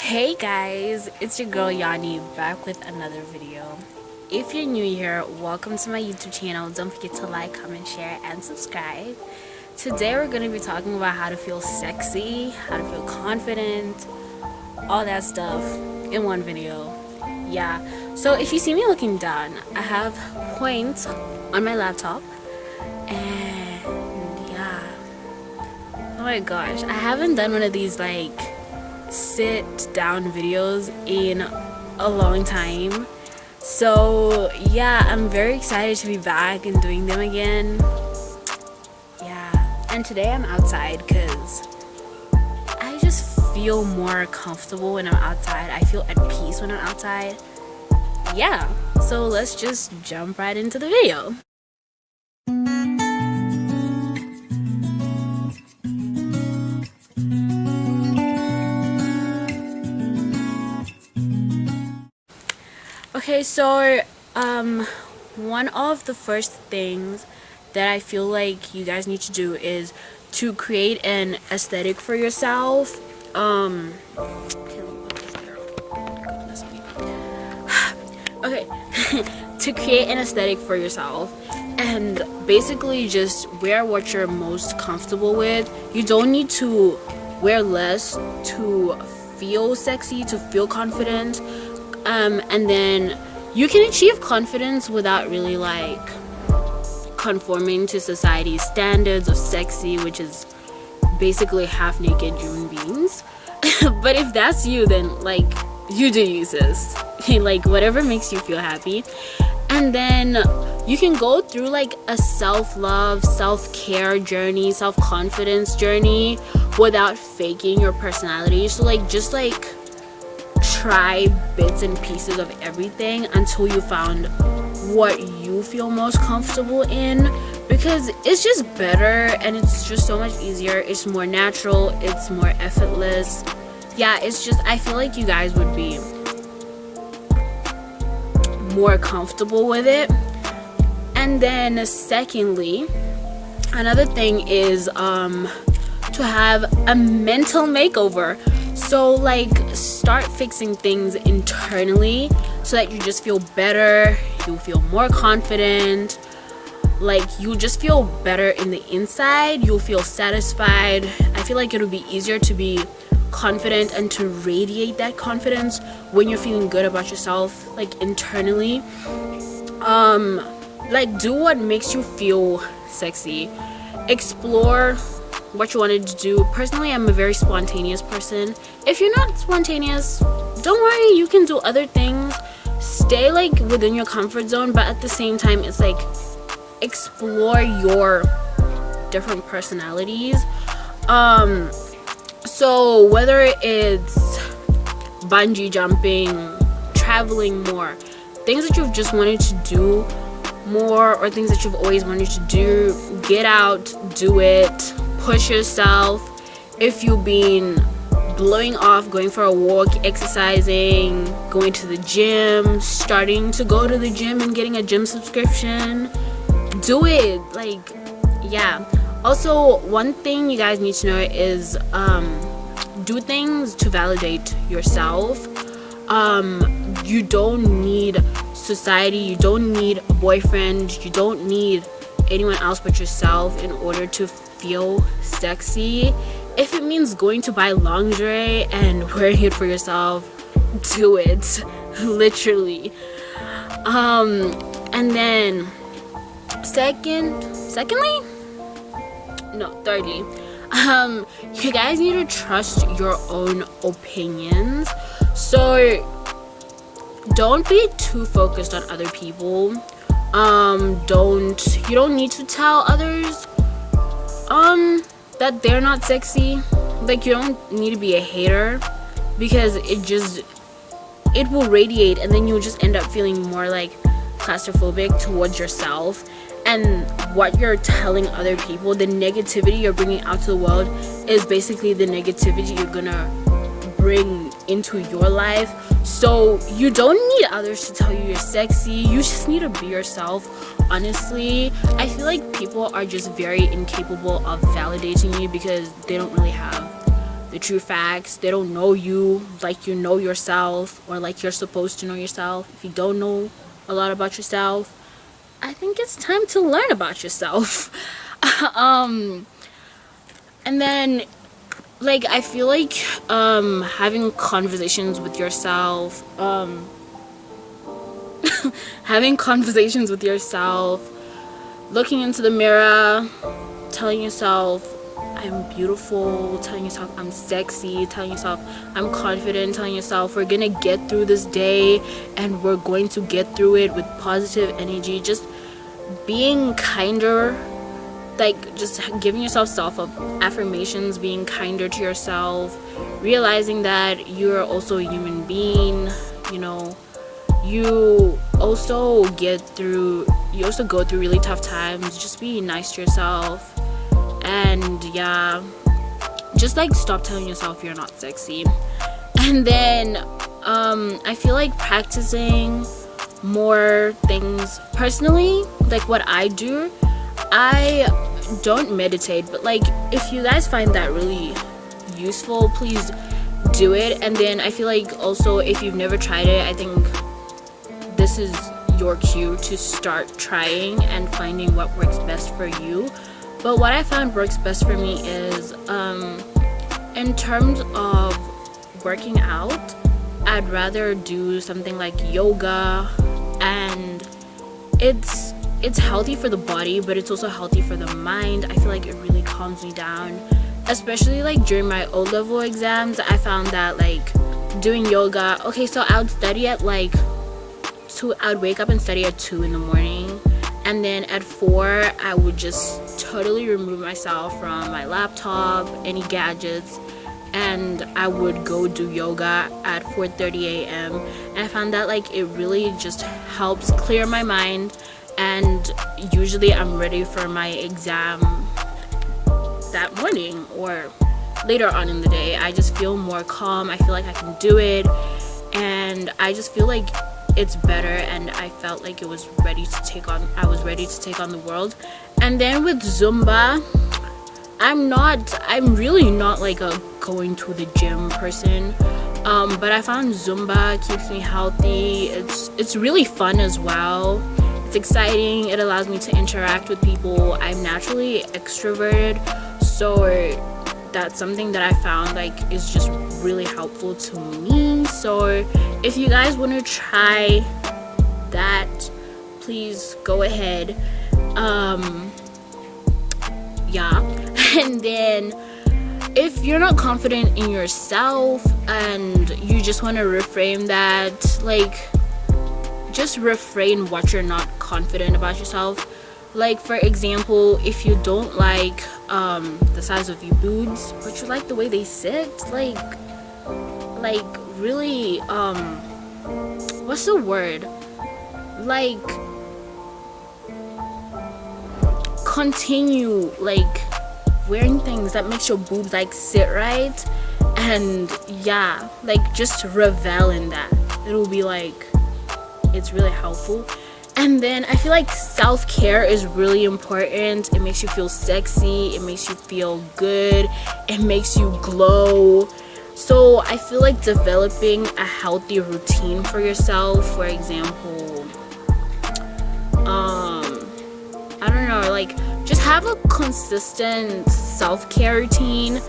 Hey guys, it's your girl Yani back with another video. If you're new here, welcome to my YouTube channel. Don't forget to like, comment, share, and subscribe. Today we're going to be talking about how to feel sexy, how to feel confident, all that stuff in one video. Yeah, so if you see me looking down, I have points on my laptop, and yeah, oh my gosh, I haven't done one of these like sit down videos in a long time. So yeah, I'm very excited to be back and doing them again. Yeah, and today I'm outside because I just feel more comfortable when I'm outside. I feel at peace when I'm outside. Yeah, so let's just jump right into the video. Okay, so one of the first things that I feel like you guys need to do is to create an aesthetic for yourself. Okay, to create an aesthetic for yourself, and basically just wear what you're most comfortable with. You don't need to wear less to feel sexy, to feel confident. And then you can achieve confidence without really like conforming to society's standards of sexy, which is basically half naked human beings. But if that's you, then like you do you, sis. Like whatever makes you feel happy. And then you can go through like a self-love, self-care journey, self-confidence journey without faking your personality. So like just like try bits and pieces of everything until you found what you feel most comfortable in, because it's just better and it's just so much easier. It's more natural, it's more effortless. Yeah, it's just, I feel like you guys would be more comfortable with it. And then secondly, another thing is to have a mental makeover. So like start fixing things internally so that you just feel better, you feel more confident, like you just feel better in the inside, you'll feel satisfied. I feel like it'll be easier to be confident and to radiate that confidence when you're feeling good about yourself, like internally. Like do what makes you feel sexy, explore what you wanted to do. Personally, I'm a very spontaneous person. If you're not spontaneous, don't worry, you can do other things. Stay like within your comfort zone, but at the same time it's like explore your different personalities. So whether it's bungee jumping, traveling more, things that you've just wanted to do more, or things that you've always wanted to do, get out, do it. Push yourself. If you've been blowing off going for a walk, exercising, going to the gym, starting to go to the gym and getting a gym subscription, do it. Like, yeah. Also, one thing you guys need to know is do things to validate yourself. You don't need society, you don't need a boyfriend, you don't need anyone else but yourself in order to feel sexy. If it means going to buy lingerie and wearing it for yourself, do it. Literally. And then thirdly, you guys need to trust your own opinions. So don't be too focused on other people. You don't need to tell others that they're not sexy. Like, you don't need to be a hater, because it will radiate, and then you'll just end up feeling more like claustrophobic towards yourself. And what you're telling other people, the negativity you're bringing out to the world, is basically the negativity you're gonna bring into your life. So you don't need others to tell you you're sexy. You just need to be yourself. Honestly, I feel like people are just very incapable of validating you because they don't really have the the true facts. They don't know you like you know yourself, or like you're supposed to know yourself. If you don't know a lot about yourself, I think it's time to learn about yourself. And then, like, I feel like having conversations with yourself, looking into the mirror, telling yourself I'm beautiful, telling yourself I'm sexy, telling yourself I'm confident, telling yourself we're gonna get through this day and we're going to get through it with positive energy. Just being kinder, like just giving yourself self-affirmations, being kinder to yourself, realizing that you're also a human being. You know, you also go through really tough times. Just be nice to yourself. And yeah, just like stop telling yourself you're not sexy. And then I feel like practicing more things personally, like what I do. I don't meditate, but like if you guys find that really useful, please do it. And then I feel like also, if you've never tried it, I think this is your cue to start trying and finding what works best for you. But what I found works best for me is in terms of working out, I'd rather do something like yoga, and it's healthy for the body, but it's also healthy for the mind. I feel like it really calms me down, especially like during my O-level exams. I found that like doing yoga, okay, so I would study at like I would wake up and study at 2 in the morning, and then at 4 I would just totally remove myself from my laptop, any gadgets, and I would go do yoga at 4:30 a.m. and I found that like it really just helps clear my mind, and usually I'm ready for my exam that morning or later on in the day. I just feel more calm, I feel like I can do it, and I just feel like it's better, and I felt like I was ready to take on the world. And then with Zumba, I'm really not like a going to the gym person, but I found Zumba keeps me healthy. It's really fun as well. It's exciting. It allows me to interact with people. I'm naturally extroverted, so that's something that I found like is just really helpful to me. So if you guys want to try that, please go ahead. Yeah. And then if you're not confident in yourself and you just want to reframe that, like just refrain what you're not confident about yourself. Like for example, if you don't like the size of your boobs, but you like the way they sit, like really what's the word, like continue like wearing things that makes your boobs like sit right, and yeah, like just revel in that. It'll be like, it's really helpful. And then I feel like self-care is really important. It makes you feel sexy, it makes you feel good, it makes you glow. So I feel like developing a healthy routine for yourself, for example, I don't know, like just have a consistent self-care routine,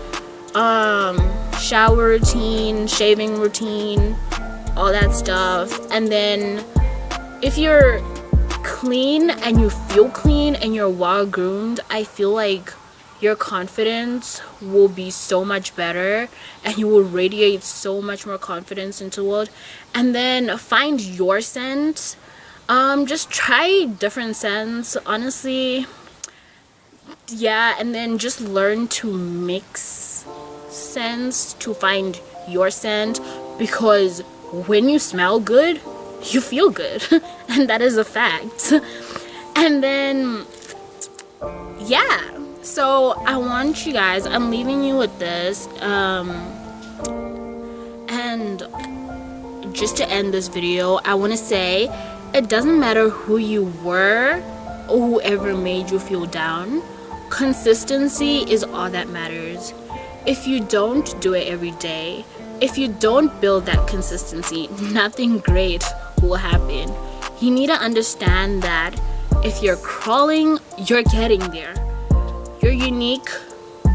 shower routine, shaving routine, all that stuff. And then if you're clean and you feel clean and you're well groomed, I feel like your confidence will be so much better and you will radiate so much more confidence into the world. And then find your scent. Just try different scents, honestly. Yeah, and then just learn to mix scents to find your scent, because when you smell good, you feel good. And that is a fact. And then yeah, so I want you guys, I'm leaving you with this, and just to end this video, I want to say it doesn't matter who you were or whoever made you feel down. Consistency is all that matters. If you don't do it every day, if you don't build that consistency, nothing great will happen. You need to understand that if you're crawling, you're getting there. You're unique,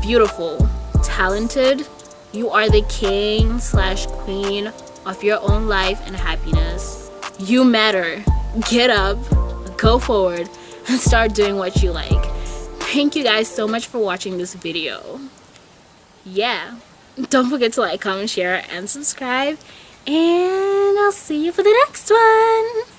beautiful, talented. You are the king / queen of your own life and happiness. You matter. Get up, go forward, and start doing what you like. Thank you guys so much for watching this video. Yeah, don't forget to like, comment, share, and subscribe. And I'll see you for the next one.